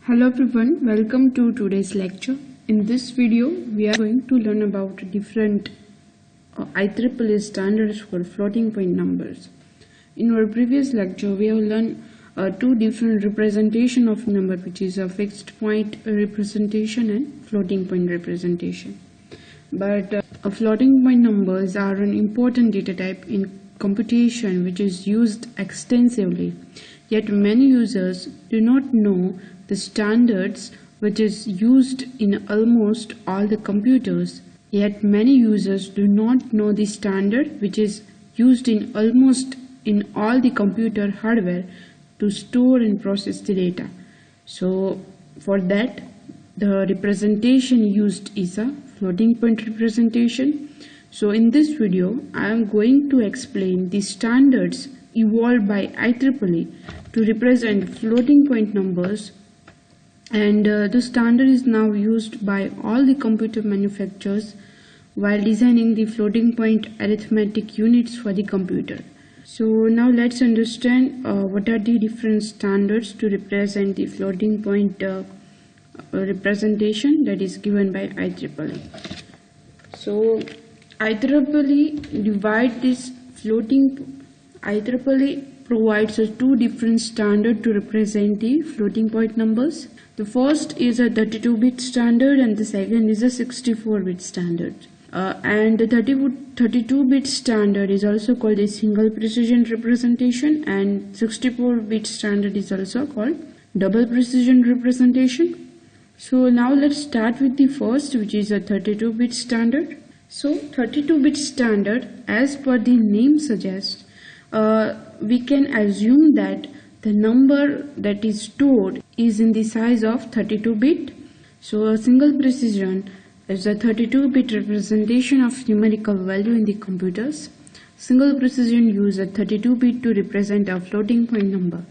Hello everyone, welcome to today's lecture. In this video, we are going to learn about different IEEE standards for floating point numbers. In our previous lecture, we have learned two different representation of number, which is a fixed point representation and floating point representation. But floating point numbers are an important data type in computation which is used extensively. Yet many users do not know the standards which is used in almost all the computers. Yet many users do not know the standard which is used in almost in all the computer hardware to store and process the data. So for that, the representation used is a floating point representation. So in this video, I am going to explain the standards evolved by IEEE to represent floating point numbers, and the standard is now used by all the computer manufacturers while designing the floating point arithmetic units for the computer. So now let's understand what are the different standards to represent the floating point representation that is given by IEEE. So IEEE divide this IEEE provides two different standards to represent the floating point numbers. The first is a 32-bit standard and the second is a 64-bit standard. And the 32-bit standard is also called a single precision representation, and 64-bit standard is also called double precision representation. So now let's start with the first, which is a 32-bit standard. So 32-bit standard, as per the name suggests, we can assume that the number that is stored is in the size of 32-bit. So a single precision is a 32-bit representation of numerical value in the computers. Single precision uses a 32-bit to represent a floating point number.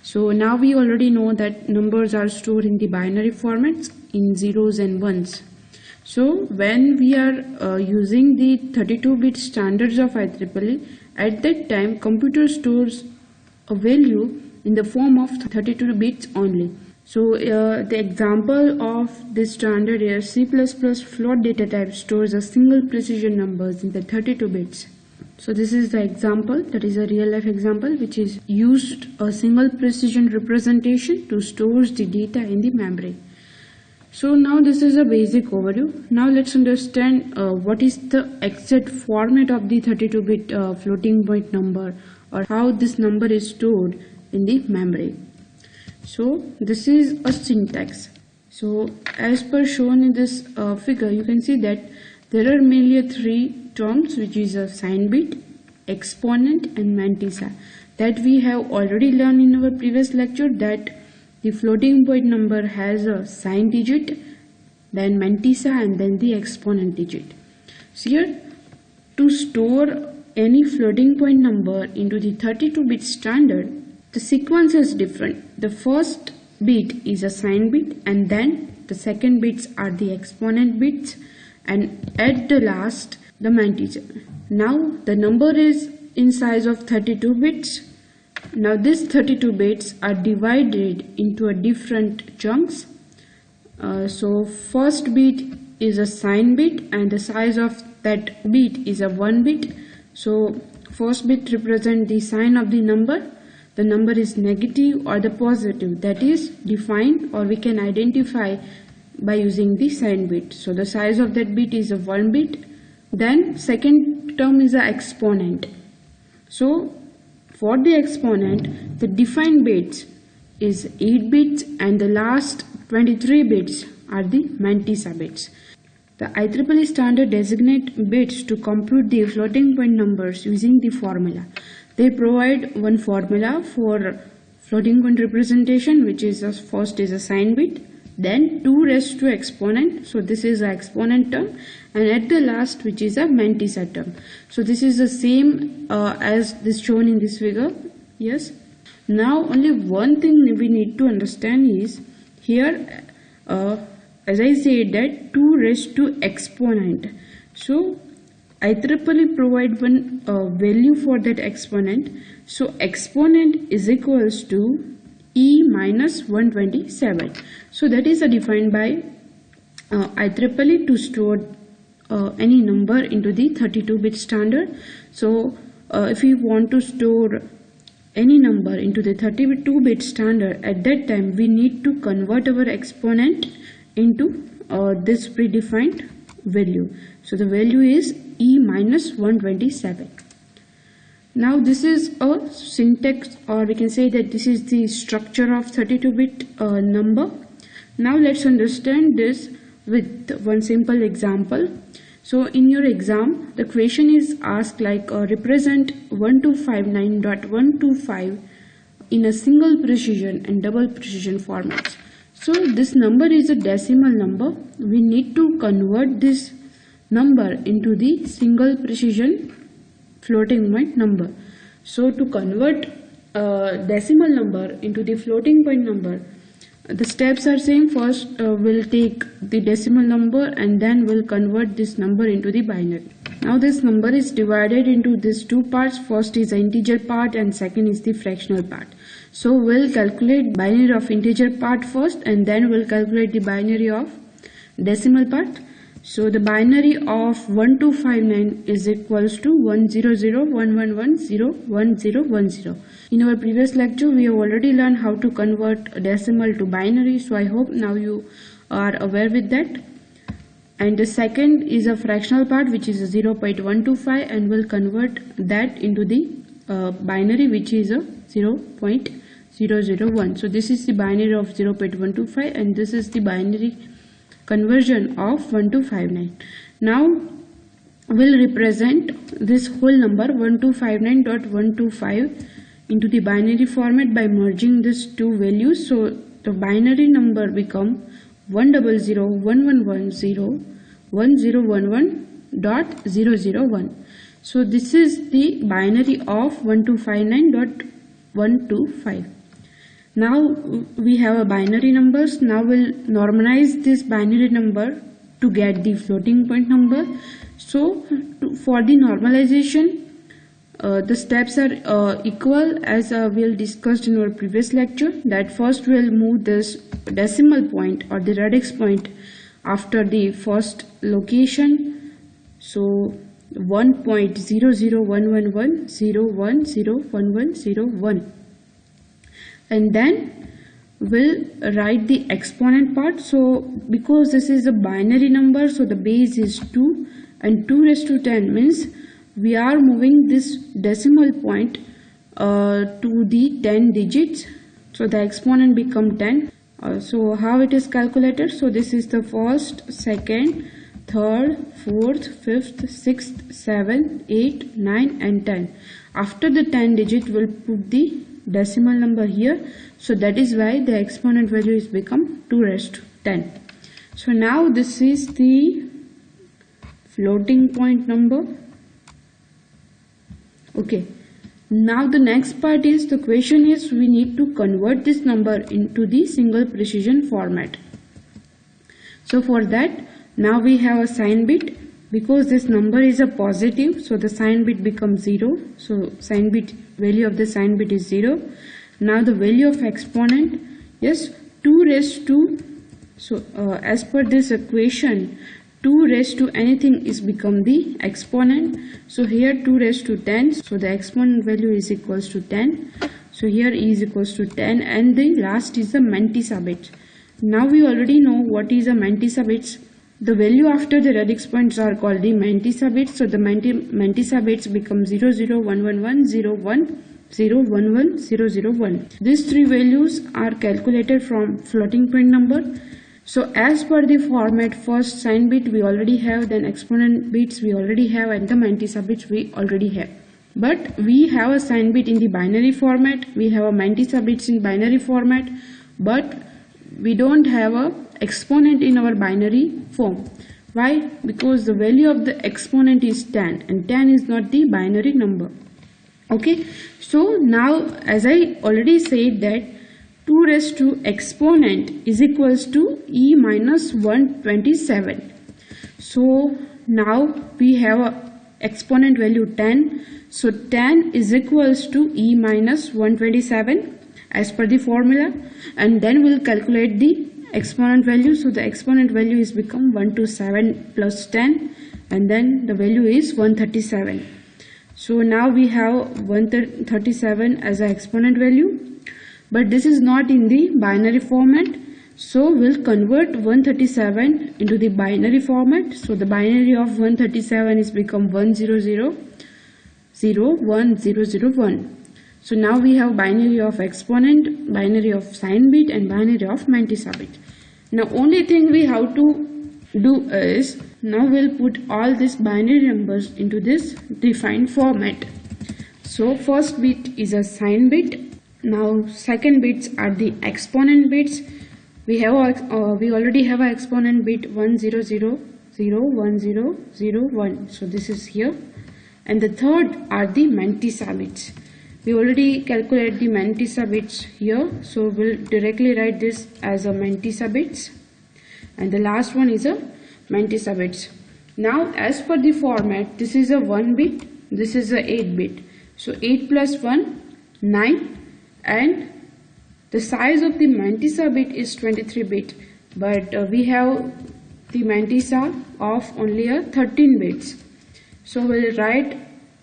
So now we already know that numbers are stored in the binary formats in zeros and ones. So when we are using the 32-bit standards of IEEE, at that time computer stores a value in the form of 32 bits only. So the example of this standard is C++ float data type stores a single precision numbers in the 32 bits. So this is the example, that is a real life example which is used a single precision representation to store the data in the memory. So now this is a basic overview. Now let's understand what is the exact format of the 32-bit floating point number, or how this number is stored in the memory. So this is a syntax. So as per shown in this figure, you can see that there are mainly three terms, which is a sign bit, exponent and mantissa, that we have already learned in our previous lecture, that the floating point number has a sign digit, then mantissa, and then the exponent digit. So here, to store any floating point number into the 32-bit standard, the sequence is different. The first bit is a sign bit, and then the second bits are the exponent bits, and at the last the mantissa. Now the number is in size of 32 bits. Now these 32 bits are divided into a different chunks. So first bit is a sign bit and the size of that bit is a 1 bit. So first bit represents the sign of the number. The number is negative or the positive, that is defined or we can identify by using the sign bit. So the size of that bit is a 1 bit. Then second term is a exponent. So for the exponent, the defined bits is 8 bits and the last 23 bits are the mantissa bits. The IEEE standard designate bits to compute the floating point numbers using the formula. They provide one formula for floating point representation, which is first is a sign bit, then 2 raised to exponent, so this is the exponent term, and at the last, which is a mantissa term. So this is the same as this shown in this figure. Yes. Now only one thing we need to understand is here, as I said, that 2 raised to exponent. So IEEE provide one value for that exponent. So exponent is equals to e minus 127. So that is defined by IEEE to store any number into the 32-bit standard. So if we want to store any number into the 32-bit standard, at that time we need to convert our exponent into this predefined value. So the value is e minus 127. Now this is a syntax, or we can say that this is the structure of 32-bit number. Now let's understand this with one simple example. So in your exam, the question is asked like represent 1259.125 in a single precision and double precision formats. So this number is a decimal number. We need to convert this number into the single precision floating point number. So to convert decimal number into the floating point number, the steps are same. First we'll take the decimal number and then we'll convert this number into the binary. Now this number is divided into these two parts. First is the integer part and second is the fractional part. So we'll calculate binary of integer part first and then we'll calculate the binary of decimal part. So the binary of 1259 is equals to 10011101010. In our previous lecture, we have already learned how to convert a decimal to binary. So I hope now you are aware with that. And the second is a fractional part, which is a 0.125, and we'll convert that into the binary, which is a 0.001. So this is the binary of 0.125 and this is the binary conversion of 1259. Now we'll represent this whole number 1259.125 into the binary format by merging these two values. So the binary number become 10011101011.001. So this is the binary of 1259.125. Now we have a binary numbers. Now we'll normalize this binary number to get the floating point number. So for the normalization, the steps are equal as we'll discussed in our previous lecture. That first we'll move this decimal point or the radix point after the first location. So 1.001110101, and then we'll write the exponent part. So because this is a binary number, so the base is 2 and 2 raised to 10 means we are moving this decimal point to the 10 digits. So the exponent become 10. So how it is calculated? So this is the first, second, third, fourth, fifth, sixth, 7, 8, 9 and 10. After the 10 digit we'll put the decimal number here. So that is why the exponent value is become 2 raised to 10. So now this is the floating point number. Okay, now the next part is, the question is we need to convert this number into the single precision format. So for that, now we have a sign bit. Because this number is a positive, so the sign bit becomes 0. So sign bit value of the sign bit is 0. Now the value of exponent, yes, 2 raised to, so as per this equation, 2 raised to anything is become the exponent. So here 2 raised to 10, so the exponent value is equals to 10. So here e is equals to 10, and the last is the mantissa bit. Now we already know what is a mantissa bits. The value after the radix points are called the mantissa bits. So the mantissa bits become 001110110110001. These three values are calculated from floating point number. So as per the format, first sign bit we already have, then exponent bits we already have, and the mantissa bits we already have. But we have a sign bit in the binary format, we have a mantissa bits in binary format, but we don't have a exponent in our binary form. Why? Because the value of the exponent is 10 and 10 is not the binary number. Okay, so now as I already said that 2 raised to exponent is equals to e minus 127. So now we have a exponent value 10. So 10 is equals to e minus 127, as per the formula, and then we'll calculate the exponent value. So the exponent value is become 127 plus 10, and then the value is 137. So now we have 137 as an exponent value, but this is not in the binary format. So we'll convert 137 into the binary format. So the binary of 137 is become 1001001. So now we have binary of exponent, binary of sign bit, and binary of Mantissa bit. Now only thing we have to do is, now we'll put all these binary numbers into this defined format. So first bit is a sign bit. Now second bits are the exponent bits. We already have an exponent bit 10001001. So this is here, and the third are the Mantissa bits. We already calculate the Mantissa bits here, so we'll directly write this as a Mantissa bits, and the last one is a Mantissa bits. Now as per the format, this is a 1 bit, this is a 8 bit. So 8 plus 1, 9, and the size of the Mantissa bit is 23 bit, but we have the Mantissa of only a 13 bits. So we'll write ...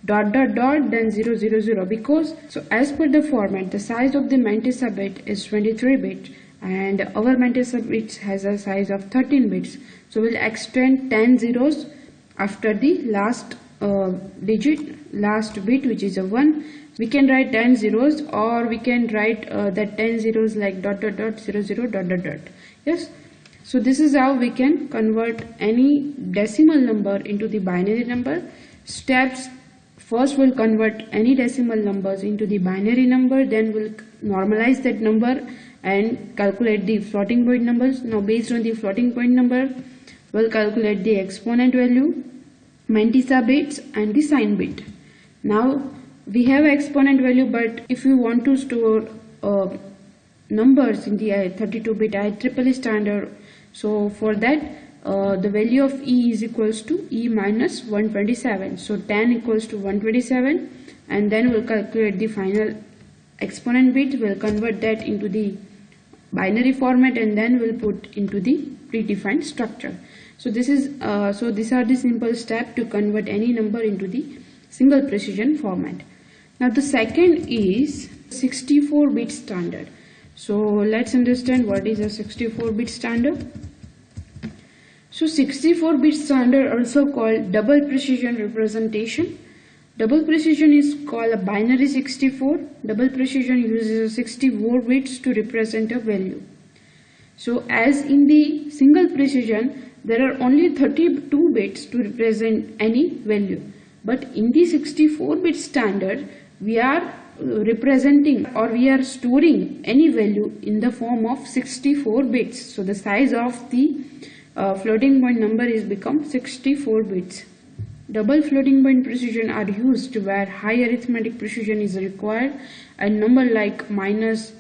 then 000, because so as per the format, the size of the Mantissa bit is 23 bit, and our Mantissa bit has a size of 13 bits. So we'll extend 10 zeros after the last last bit, which is a 1. We can write 10 zeros, or we can write that 10 zeros like ... 00 ... Yes. So this is how we can convert any decimal number into the binary number. Steps: first we'll convert any decimal numbers into the binary number, then we'll normalize that number and calculate the floating point numbers. Now based on the floating point number, we'll calculate the exponent value, Mantissa bits, and the sign bit. Now we have exponent value, but if you want to store numbers in the 32-bit IEEE standard, so for that the value of E is equals to E minus 127. So 10 equals to 127, and then we'll calculate the final exponent bit. We'll convert that into the binary format, and then we'll put into the predefined structure. So this is so these are the simple steps to convert any number into the single precision format. Now the second is 64-bit standard. So let's understand what is a 64-bit standard. So 64-bit standard, also called double precision representation. Double precision is called a binary 64. Double precision uses 64 bits to represent a value. So as in the single precision, there are only 32 bits to represent any value. But in the 64-bit standard, we are representing, or we are storing any value in the form of 64 bits. So the size of the floating point number is become 64 bits. Double floating point precision are used where high arithmetic precision is required, and number like minus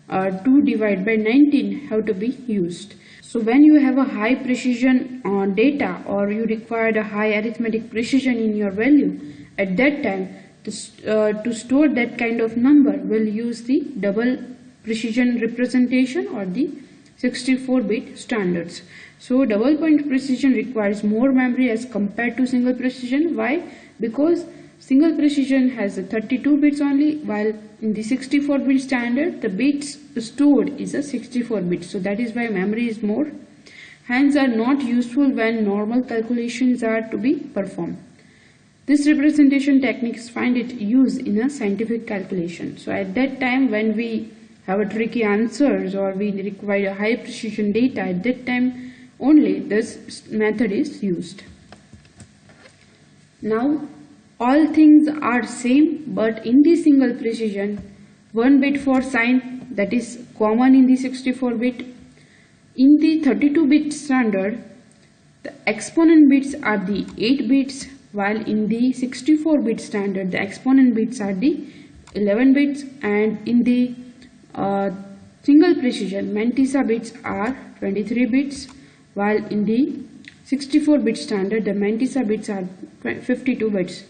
2 divided by 19 have to be used. So when you have a high precision data, or you require a high arithmetic precision in your value, at that time to store that kind of number, we'll use the double precision representation or the 64-bit standards. So double point precision requires more memory as compared to single precision. Why? Because single precision has 32 bits only, while in the 64-bit standard the bits stored is a 64 bits. So that is why memory is more. Hence are not useful when normal calculations are to be performed. This representation techniques find it used in a scientific calculation. So at that time when we have a tricky answers, or we require a high precision data, at that time only this method is used. Now all things are same, but in the single precision, 1 bit for sign, that is common in the 64-bit. In the 32-bit standard, the exponent bits are the 8 bits, while in the 64-bit standard the exponent bits are the 11 bits, and in the single precision Mantissa bits are 23 bits, while in the 64-bit standard the Mantissa bits are 52 bits.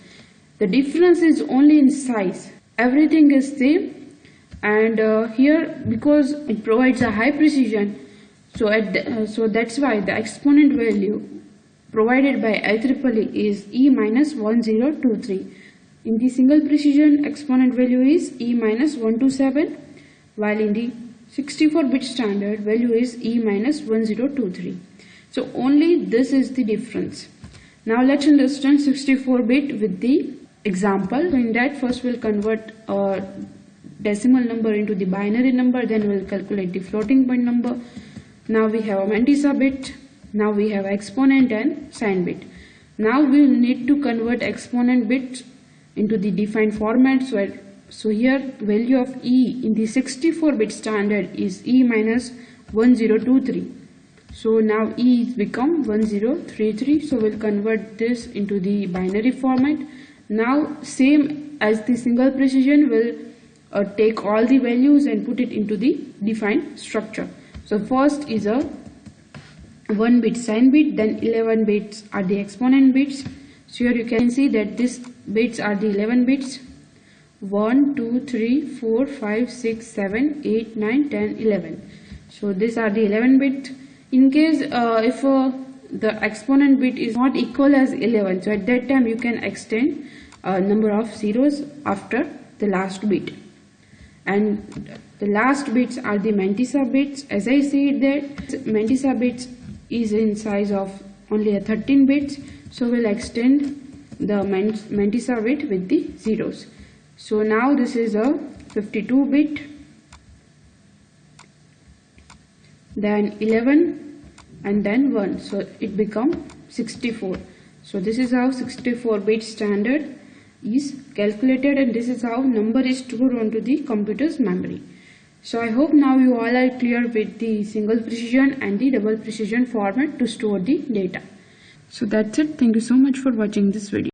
The difference is only in size. Everything is same, And here, because it provides a high precision, so that's why the exponent value provided by IEEE is E minus 1023. In the single precision, exponent value is E minus 127, while in the 64-bit standard value is E minus 1023. So only this is the difference. Now let's understand 64-bit with the example. In that, first we'll convert a decimal number into the binary number, then we'll calculate the floating point number. Now we have a mantissa bit, now we have exponent and sign bit. Now we will need to convert exponent bit into the defined format. So here value of E in the 64-bit standard is E minus 1023. So now E is become 1033. So we'll convert this into the binary format. Now same as the single precision, we'll take all the values and put it into the defined structure. So first is a 1-bit sign bit, then 11 bits are the exponent bits. So here you can see that these bits are the 11 bits. 1, 2, 3, 4, 5, 6, 7, 8, 9, 10, 11. So these are the 11 bits. In case if the exponent bit is not equal as 11, so at that time you can extend number of zeros after the last bit. And the last bits are the mantissa bits. As I said, that mantissa bits is in size of only 13 bits, so we'll extend the mantissa bit with the zeros. So now this is a 52 bit, then 11, and then 1, so it becomes 64. So this is how 64-bit standard is calculated, and this is how number is stored onto the computer's memory. So I hope now you all are clear with the single precision and the double precision format to store the data. So that's it. Thank you so much for watching this video.